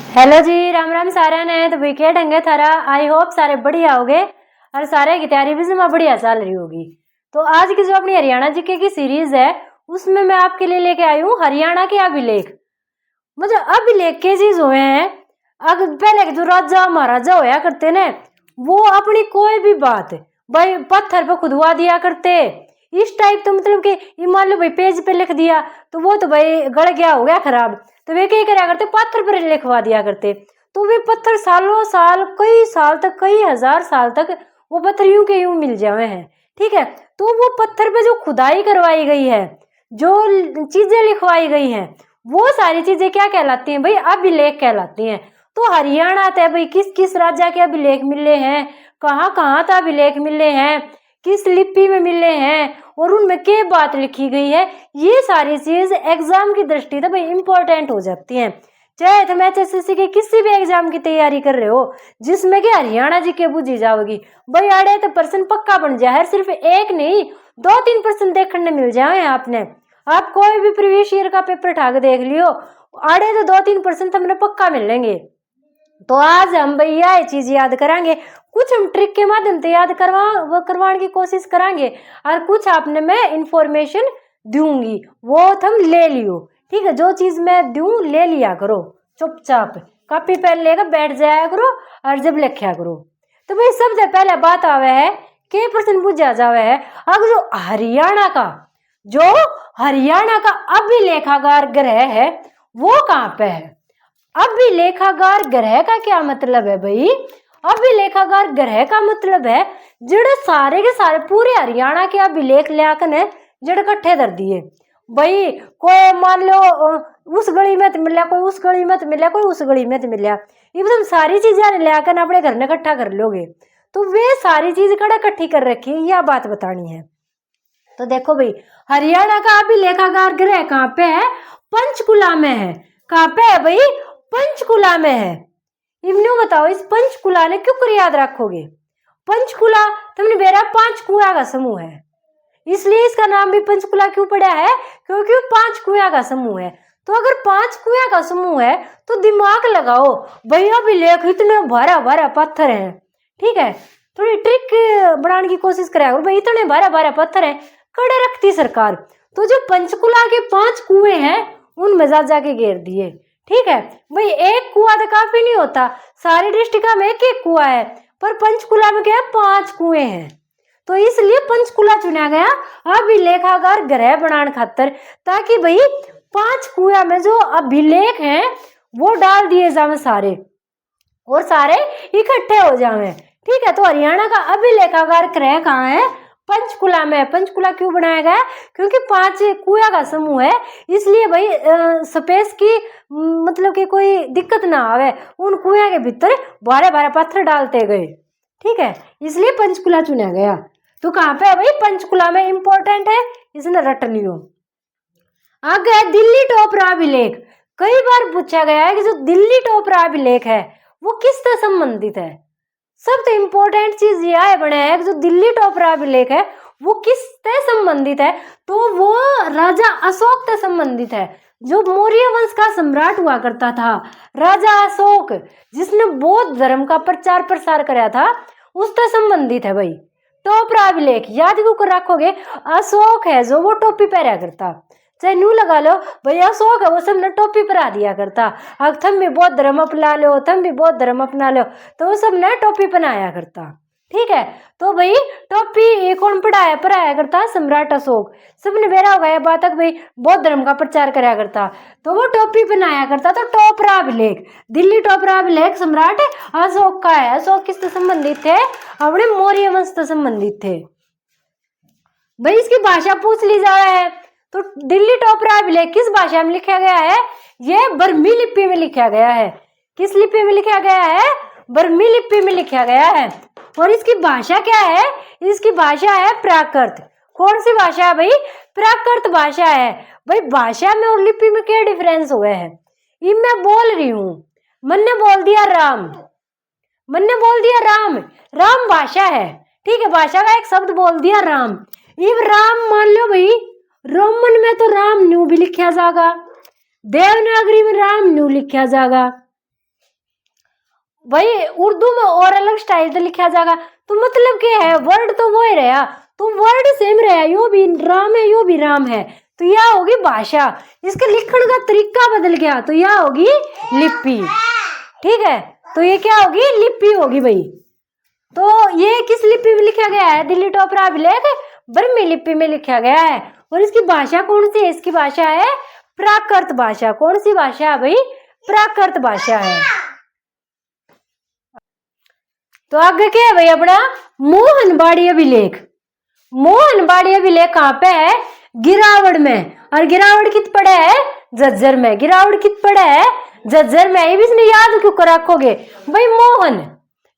Hello जी, राम राम सारे ने। तो भाई क्या ढंगे थारा। आई होप सारे बढ़िया होगे और सारे की तैयारी भी में बढ़िया चल रही होगी। तो आज की जो अपनी हरियाणा जीके की सीरीज है उसमें मैं आपके लिए लेके आई हूँ हरियाणा के अभिलेख। मतलब अभिलेख के चीज हुए हैं। अगर पहले के जो राजा महाराजा होया करते ने वो अपनी कोई भी बात भाई पत्थर पे खुदवा दिया करते। इस टाइप तो मतलब कि ये मान लो भाई पेज पे लिख दिया तो वो तो भाई गड़ गया हो गया खराब। तो वे क्या करा करते पत्थर पर लिखवा दिया करते। तो वे पत्थर सालों साल कई साल तक कई हजार साल तक वो पत्थर यूं के यूं मिल जावे हैं। ठीक है। तो वो पत्थर पे जो खुदाई करवाई गई है जो चीजें लिखवाई गई हैं वो सारी चीजें क्या कहलाती हैं भाई अभिलेख कहलाती हैं। तो हरियाणा तय भाई किस किस राजा के अभिलेख मिले हैं कहाँ कहाँ तक अभिलेख मिले हैं किस लिपि में मिले हैं और उनमें क्या बात लिखी गई है ये सारी चीज एग्जाम की दृष्टि से भाई इंपॉर्टेंट हो जाती हैं। चाहे तुम एचएसएससी के किसी भी एग्जाम की तैयारी कर रहे हो जिसमें कि हरियाणा जी के बुझी जाओगी भाई आड़े तो पर्सन पक्का बन जाए। सिर्फ एक नहीं 2-3% देखने मिल जाए आपने। आप कोई भी प्रीवियस ईयर का पेपर उठा के देख लियो आड़े तो 2-3% हमने पक्का मिलेंगे। तो आज हम भैया ये चीज याद करांगे कुछ हम ट्रिक के माध्यम से याद करवाने की कोशिश करांगे और कुछ आपने मैं इंफॉर्मेशन दूंगी वो तुम ले लियो। ठीक है। जो चीज मैं दूं ले लिया करो चुपचाप कॉपी पेन लेकर बैठ जाया करो और जब लिखा करो। तो भाई सबसे पहले बात आवे है के प्रश्न पूछा जावे है अब जो हरियाणा का अभिलेखागार ग्रह है वो कहाँ पे है। अभिलेखागार ग्रह का क्या मतलब है भाई। अभिलेखागार ग्रह का मतलब है जड़ सारे के सारे पूरे हरियाणा के अभिलेख लियाकन है जड़ इकट्ठे कर दिए। भाई कोई मान लो उस गली में तो मिला कोई उस गली में तो मिला कोई उस गली में तो मिला ये तुम सारी चीजें लियाकन अपने घर में इकट्ठा कर लोगे तो वे सारी चीज कड़ा इकट्ठी कर रखी है यह बात बतानी है। तो देखो भाई हरियाणा का अभिलेखागार ग्रह कहाँ पे है पंचकुला में है। कहाँ पे है भाई पंचकुला में है। इन्हों बताओ इस पंचकुला ने क्यों कर याद रखोगे। पंचकुला तुमने बेरा 5 कुआ का समूह है इसलिए इसका नाम भी पंचकुला क्यों पड़ा है क्योंकि 5 कुआ का समूह है। तो अगर 5 कुआ का समूह है तो दिमाग लगाओ भैया अभिलेख इतने भरा भरा पत्थर है। ठीक है। थोड़ी ट्रिक बनाने की कोशिश करा भाई इतने भरा भरा पत्थर है कड़े रखती सरकार। तो जो पंचकुला के 5 कुएं हैं उनमें जाके घेर दिए। ठीक है। भाई एक कुआ तो काफी नहीं होता सारी डिस्ट्रिक्ट में एक एक कुआ है पर पंचकुला में क्या है 5 कुएं हैं। तो इसलिए पंचकुला चुना गया अभिलेखागार ग्रह बनाने खातर ताकि भाई 5 कुआ में जो अभिलेख हैं वो डाल दिए जावे सारे और सारे इकट्ठे हो जावे। ठीक है। तो हरियाणा का अभिलेखागार ग्रह कहाँ है पंचकुला में। पंचकुला क्यों बनाया गया क्योंकि 5 कुआ का समूह है इसलिए भाई स्पेस की मतलब कि कोई दिक्कत ना आवे उन कुआ के भीतर बारे बारे पत्थर डालते गए। ठीक है। इसलिए पंचकुला चुना गया। तो कहाँ पे है भाई पंचकुला में इंपॉर्टेंट है इसने रट लियो। आगे दिल्ली टोपरा अभिलेख कई बार पूछा गया है कि जो दिल्ली टोपरा अभिलेख है वो किससे संबंधित है। सबसे इंपॉर्टेंट चीज यह है बने है कि जो दिल्ली टोपरा अभिलेख है वो किससे संबंधित है तो वो राजा अशोक से संबंधित है जो मौर्य वंश का सम्राट हुआ करता था। राजा अशोक जिसने बौद्ध धर्म का प्रचार प्रसार कराया था उससे संबंधित है भाई टोपरा अभिलेख। याद क्यों रखोगे अशोक है जो वो टोपी पहना करता चाहे न्यू लगा लो भाई अशोक है वो सबने टोपी पहना दिया करता। अब तुम भी बौद्ध धर्म अपना लो तुम भी बौद्ध धर्म अपना लो तो वो सबने टोपी पहनाया करता। ठीक है। तो भाई टोपी कौन पढ़ाया करता सम्राट अशोक। सबने बेरा हो गया बात तक भाई बौद्ध धर्म का प्रचार कराया करता तो वो टोपी पहनाया करता। तो टोपरा अभिलेख दिल्ली टोपरा अभिलेख सम्राट अशोक का है। अशोक किससे संबंधित थे अपने मौर्य वंश से संबंधित थे। भाई इसकी भाषा पूछ ली जा रहा है तो दिल्ली टोपरा अभिलेख किस भाषा में लिखा गया है ये बर्मी लिपि में लिखा गया है। किस लिपि में लिखा गया है बर्मी लिपि में लिखा गया है। और इसकी भाषा क्या है इसकी भाषा है प्राकृत। कौन सी भाषा है भाई प्राकृत भाषा है। भाई भाषा में और लिपि में क्या डिफरेंस हुआ है ये मैं बोल रही हूँ। मन ने बोल दिया राम भाषा है। ठीक है। भाषा का एक शब्द बोल दिया राम। ये राम मान लो भाई रोमन में तो राम न्यू भी लिखा जाएगा देवनागरी में राम न्यू लिखा जाएगा भाई उर्दू में और अलग स्टाइल से लिखा जाएगा, तो मतलब क्या है, वर्ड तो वो ही रहा, तो वर्ड सेम रहा, यो भी राम है यो भी राम है, तो यह होगी भाषा। इसके लिखने का तरीका बदल गया, तो यह होगी लिपि। ठीक है, तो ये क्या होगी, लिपि होगी भाई। तो ये किस लिपि में लिखा गया है, दिल्ली टॉपर अभिलेख ब्रह्मी लिपि में लिखा गया है। और इसकी भाषा कौन सी है, इसकी भाषा है प्राकृत भाषा। कौन सी भाषा है भाई, प्राकृत भाषा है। तो आगे क्या है भाई अपना, मोहनबाड़ी अभिलेख। मोहनबाड़ी अभिलेख कहाँ पे है, गिरावड़ में। और गिरावड़ कित पड़ा है, झज्जर में। गिरावड़ कित पड़ा है, झज्जर में। ये भी इसने याद क्यों कर रखोगे भाई, मोहन।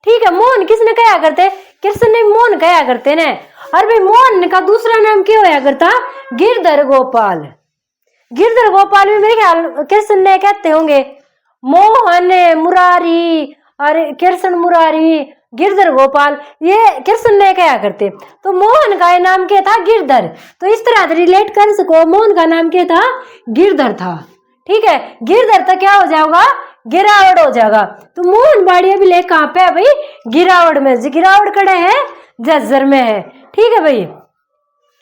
ठीक है, मोहन किसने कहा करते, कृष्ण ने मोहन कहा करते ने। और भाई मोहन का दूसरा नाम क्या होया करता, गिरधर गोपाल। गिरधर गोपाल में मेरे ख्याल कृष्ण ने कहते होंगे मोहन मुरारी, और कृष्ण मुरारी, गिरधर गोपाल, ये कृष्ण ने क्या करते। तो मोहन का नाम क्या था, गिरधर। तो इस तरह रिलेट कर सको, मोहन का नाम क्या था, गिरधर था। ठीक है, गिरधर तो क्या हो जाएगा, गिरावड़ हो जाएगा। तो मोहनबाड़ी अभिलेख कहाँ पे है भाई, गिरावड़ में। गिरावड़ कड़े है, झज्जर में है। ठीक है भाई।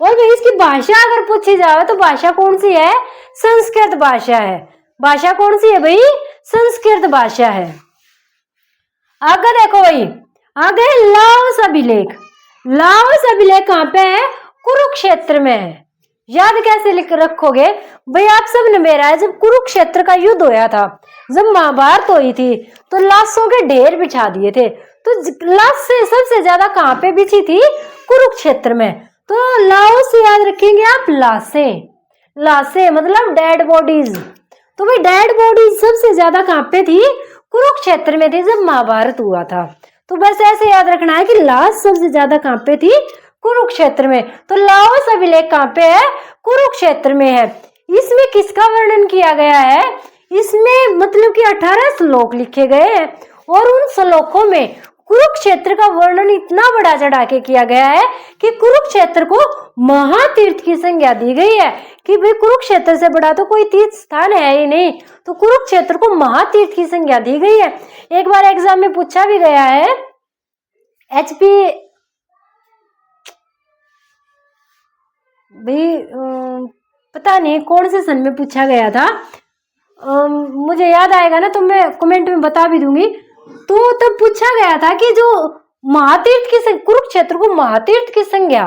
और भाई इसकी भाषा अगर पूछी जाए तो भाषा कौन सी है, संस्कृत भाषा है। भाषा कौन सी है भाई, संस्कृत भाषा है। आगे देखो भाई, आगे लाओस अभिलेख। लाओस अभिलेख कहाँ पे है, कुरुक्षेत्र में है। याद कैसे लिख रखोगे भाई, आप सब ने मेरा, जब कुरुक्षेत्र का युद्ध होया था, जब महाभारत हुई थी, तो लाशों के ढेर बिछा दिए थे। तो लाश से सबसे ज्यादा कहाँ पे बिछी थी, कुरुक्षेत्र में। तो लाओस से याद रखेंगे आप, लाशें। लाशें मतलब डेड बॉडीज। तो भाई डेड बॉडीज सबसे ज्यादा कहाँ पे थी, कुरुक्षेत्र में थी जब महाभारत हुआ था। तो बस ऐसे याद रखना है कि लाश सबसे ज्यादा कहाँ पे थी, कुरुक्षेत्र में। तो लाओस अभिलेख कहाँ पे है, कुरुक्षेत्र में है। इसमें किसका वर्णन किया गया है, इसमें मतलब कि 18 श्लोक लिखे गए हैं, और उन श्लोकों में कुरुक्षेत्र का वर्णन इतना बड़ा चढ़ा के किया गया है कि कुरुक्षेत्र को महातीर्थ की संज्ञा दी गई है, कि भाई कुरुक्षेत्र से बड़ा तो कोई तीर्थ स्थान है ही नहीं, तो कुरुक्षेत्र को महातीर्थ की संज्ञा दी गई है। एक बार एग्जाम में पूछा भी गया है, HP भाई पता नहीं कौन से सन में पूछा गया था, मुझे याद आएगा ना तो मैं कमेंट में बता भी दूंगी। तो तब पूछा गया था कि जो महातीर्थ की, कुरुक्षेत्र को महातीर्थ की संज्ञा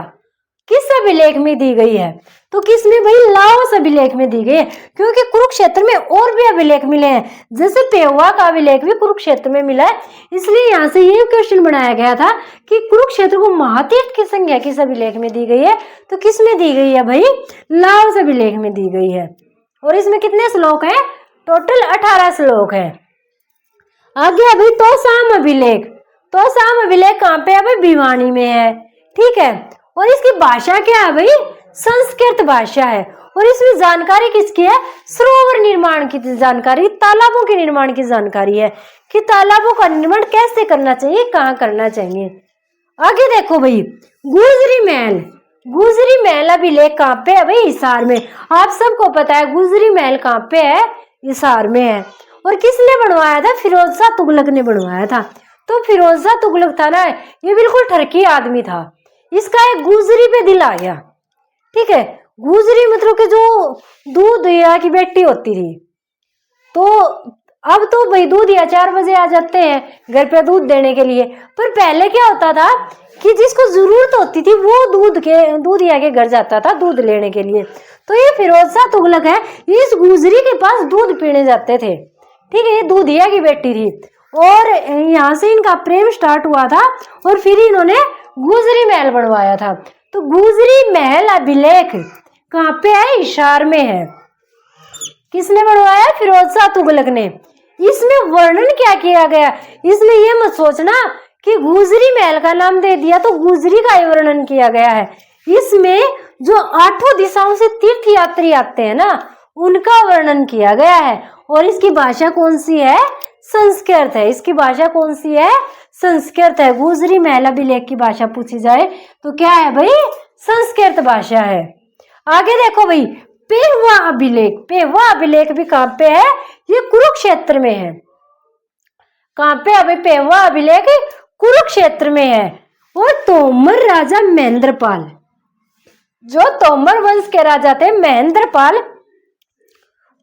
किस अभिलेख में दी गई है, तो किसमें भाई, लाओस अभिलेख में दी गई है। क्योंकि कुरुक्षेत्र में और भी अभिलेख मिले हैं, जैसे पेहुआ का अभिलेख भी कुरुक्षेत्र में मिला है, इसलिए यहाँ से ये क्वेश्चन बनाया गया था कि कुरुक्षेत्र को महातीर्थ की संज्ञा किस अभिलेख में दी गई है, तो किसमें दी गई है भाई, लाओस अभिलेख में दी गई है। और इसमें कितने श्लोक है, टोटल 18 श्लोक है। आगे है भाई तोसाम अभिलेख। तोसाम अभिलेख कहाँ पे है भाई, भिवानी में है। ठीक है, और इसकी भाषा क्या है भाई, संस्कृत भाषा है। और इसमें जानकारी किसकी है, सरोवर निर्माण की जानकारी, तालाबों के निर्माण की जानकारी है, कि तालाबों का निर्माण कैसे करना चाहिए, कहाँ करना चाहिए। आगे देखो भाई, गुजरी महल। गुजरी महल अभिलेख कहाँ पे है भाई, हिसार में। आप सबको पता है गुजरी महल कहाँ पे है, हिसार में है। और किसने बनवाया था, फिरोज शाह तुगलक ने बनवाया था। तो फिरोज शाह तुगलक था ना, ये बिल्कुल ठरकी आदमी था, इसका एक गुजरी पे दिल आ गया। ठीक है, गुजरी मतलब कि जो दूध या की बेटी होती थी। तो अब तो भाई दूध या 4 बजे आ जाते हैं घर पे दूध देने के लिए, पर पहले क्या होता था कि जिसको जरूरत होती थी वो दूधिया के घर जाता था दूध लेने के लिए। तो ये फिरोज शाह तुगलक है, इस गुजरी के पास दूध पीने जाते थे। ठीक है, ये दूधिया की बेटी थी, और यहाँ से इनका प्रेम स्टार्ट हुआ था, और फिर इन्होंने गुजरी महल बनवाया था। तो गुजरी महल अभिलेख कहाँ पे है, हिसार में है। किसने बनवाया, फिरोज शाह तुगलक ने। इसमें वर्णन क्या किया गया, इसमें ये मत सोचना कि गुजरी महल का नाम दे दिया तो गुजरी का ही वर्णन किया गया है। इसमें जो 8 दिशाओं से तीर्थ यात्री आते हैं ना, उनका वर्णन किया गया है। और इसकी भाषा कौन सी है, संस्कृत है। इसकी भाषा कौन सी है, संस्कृत है। गुजरी महल अभिलेख की भाषा पूछी जाए तो क्या है भाई, संस्कृत भाषा है। आगे देखो भाई, पेहुआ अभिलेख। पेहुआ अभिलेख भी कहाँ पे है, ये कुरुक्षेत्र में है। कहाँ पे अभी पेवा अभिलेख कुरुक्षेत्र में है। और तोमर राजा महेंद्रपाल, जो तोमर वंश के राजा थे महेंद्रपाल,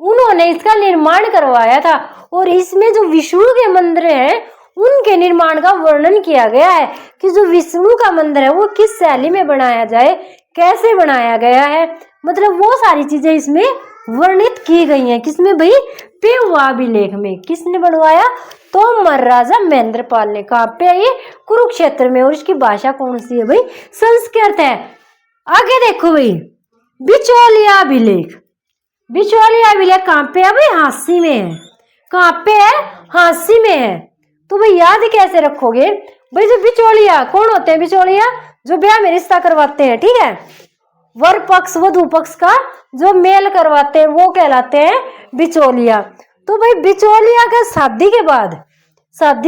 उन्होंने इसका निर्माण करवाया था। और इसमें जो विष्णु के मंदिर हैं उनके निर्माण का वर्णन किया गया है कि जो विष्णु का मंदिर है वो किस शैली में बनाया जाए, कैसे बनाया गया है, मतलब वो सारी चीजें इसमें वर्णित की गई हैं। किसमें भाई? पेवा अभिलेख में। किसने बनवाया? तोमर राजा महेंद्रपाल ने। कहाँ पे है ये? कुरुक्षेत्र में। और इसकी भाषा कौन सी है भाई? संस्कृत है। आगे देखो भाई, बिचौलिया अभिलेख। बिचौलिया अभिलेख कहाँ पे है भाई? हांसी में है। कहाँ पे है? हांसी में है। तो भाई याद कैसे रखोगे भाई? जो बिचौलिया कौन होते हैं? बिचौलिया जो ब्याह में रिश्ता करवाते हैं, ठीक है, वर पक्ष वधु पक्ष का जो मेल करवाते हैं वो कहलाते हैं बिचौलिया। तो भाई बिचौलिया का शादी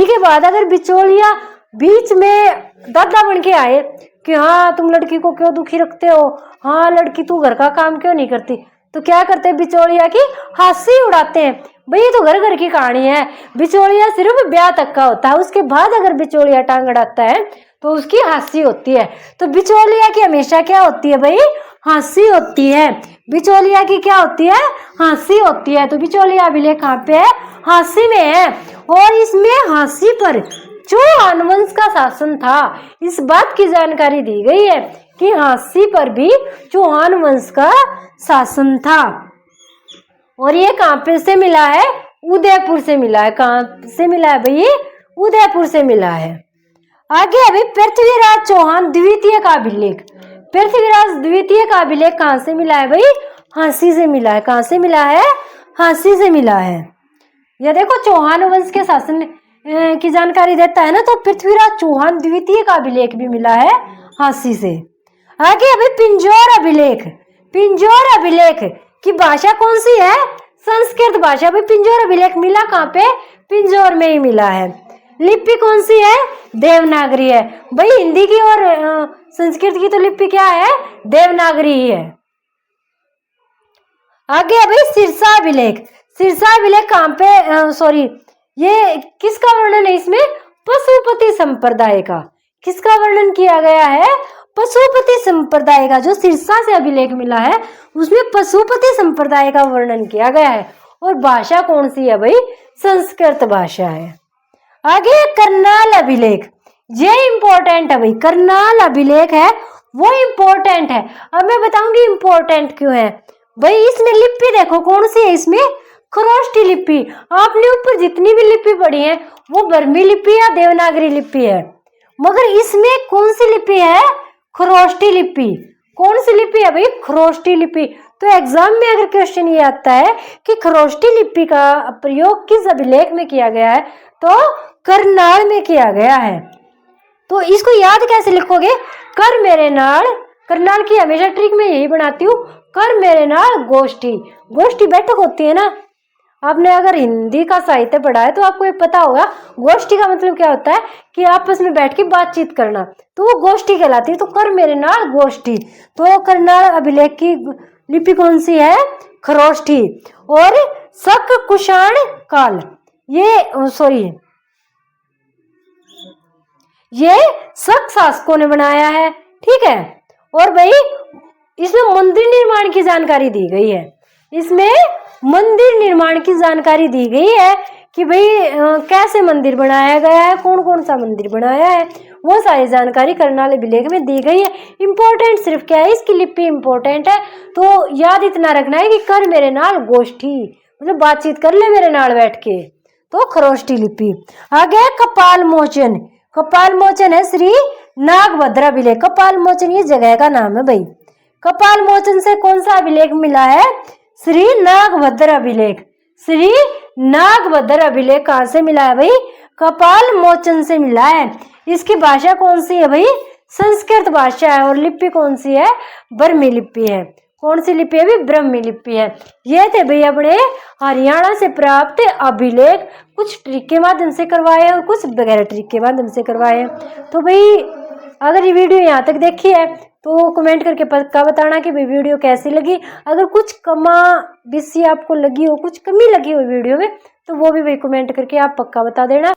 के बाद अगर बिचौलिया बीच में दादा बन के आए कि हाँ तुम लड़की को क्यों दुखी रखते हो, हाँ लड़की तू घर का काम क्यों नहीं करती, तो क्या करते हैं? बिचौलिया की हंसी उड़ाते हैं। भाई ये तो घर घर की कहानी है। बिचौलिया सिर्फ ब्याह तक का होता है, उसके बाद अगर बिचौलिया टांग अड़ाता है तो उसकी हंसी होती है। तो बिचौलिया की हमेशा क्या होती है भाई? हंसी होती है। बिचौलिया की क्या होती है? हंसी होती है। तो बिचौलिया अभिलेख कहाँ पे है? हांसी में है। और इसमें हांसी पर चौहान वंश का शासन था, इस बात की जानकारी दी गई है कि हांसी पर भी चौहान वंश का शासन था। और ये कहाँ पे से मिला है? उदयपुर से मिला है। कहाँ से मिला है भाई? उदयपुर से मिला है। आगे अभी पृथ्वीराज चौहान द्वितीय का अभिलेख। पृथ्वीराज द्वितीय का अभिलेख कहाँ से मिला है भाई? हांसी से मिला है। कहाँ से मिला है? हांसी से मिला है। यह देखो चौहान वंश के शासन की जानकारी देता है ना, तो पृथ्वीराज चौहान द्वितीय का अभिलेख भी मिला है हांसी से। आगे अभी पिंजौर अभिलेख। पिंजौर अभिलेख की भाषा कौन सी है? संस्कृत भाषा। भाई पिंजौर अभिलेख मिला कहाँ पे? पिंजौर में ही मिला है। लिपि कौन सी है? देवनागरी है। भाई हिंदी की और संस्कृत की तो लिपि क्या है? देवनागरी ही है। आगे अभी सिरसा अभिलेख। सिरसा अभिलेख कहाँ पे? सॉरी, ये किसका वर्णन है इसमें? पशुपति संप्रदाय का। किसका वर्णन किया गया है? पशुपति संप्रदाय का। जो सिरसा से अभिलेख मिला है उसमें पशुपति संप्रदाय का वर्णन किया गया है। और भाषा कौन सी है भाई? संस्कृत भाषा है। आगे करनाल अभिलेख, ये इंपॉर्टेंट है भाई। करनाल अभिलेख है वो इंपॉर्टेंट है। अब मैं बताऊंगी इंपॉर्टेंट क्यों है भाई। इसमें लिपि देखो कौन सी है? इसमें खरोष्टी लिपि। आपने ऊपर जितनी भी लिपि पढ़ी है वो बर्मी लिपि या देवनागरी लिपि है, मगर इसमें कौन सी लिपि है? खरोष्टी लिपि। कौन सी लिपि है भाई? खरोष्टी लिपि। तो एग्जाम में अगर क्वेश्चन ये आता है कि खरोष्टी लिपि का प्रयोग किस अभिलेख में किया गया है, तो करनाल में किया गया है। तो इसको याद कैसे लिखोगे? कर मेरे नाल। करनाल की हमेशा ट्रिक में यही बनाती हूँ, कर मेरे नाल गोष्ठी। गोष्ठी बैठक होती है ना, आपने अगर हिंदी का साहित्य पढ़ा है तो आपको ये पता होगा गोष्ठी का मतलब क्या होता है कि आपस में बैठ के बातचीत करना, तो वो गोष्ठी कहलाती है। तो कर मेरे नाल गोष्ठी। तो करनाल अभिलेख की लिपि कौन सी है? खरोष्ठी। और शक कुषाण काल, ये शक शासकों ने बनाया है, ठीक है। और भाई इसमें मंदिर निर्माण की जानकारी दी गई है। इसमें मंदिर निर्माण की जानकारी दी गई है कि भाई कैसे मंदिर बनाया गया है, कौन कौन सा मंदिर बनाया है, वो सारी जानकारी करनाल अभिलेख में दी गई है। इंपॉर्टेंट सिर्फ क्या है? इसकी लिपि इंपॉर्टेंट है। तो याद इतना रखना है कि कर मेरे नाल गोष्ठी, मतलब बातचीत कर ले मेरे नाल बैठ के, तो खरोष्टी लिपि। आगे कपाल मोचन। कपाल मोचन है श्री नागभद्र अभिलेख। कपाल मोचन ये जगह का नाम है भाई। कपाल मोचन से कौन सा अभिलेख मिला है? श्री नागभद्र अभिलेख। श्री नागभद्र अभिलेख कहाँ से मिला है भाई? कपाल मोचन से मिला है। इसकी भाषा कौन सी है भाई? संस्कृत भाषा है। और लिपि कौन सी है? ब्रह्मी लिपि है। कौन सी लिपि है भी? ब्रह्मी लिपि है। ये थे भाई अपने हरियाणा से प्राप्त अभिलेख, कुछ ट्रिक के माध्यम से करवाए और कुछ बगैर ट्रिक के माध्यम से करवाए। तो भाई अगर ये वीडियो यहाँ तक देखी है तो कमेंट करके पक्का बताना कि भाई वीडियो कैसी लगी। अगर कुछ कमा बेसी आपको लगी हो, कुछ कमी लगी हो वीडियो में, तो वो भी भाई कमेंट करके आप पक्का बता देना।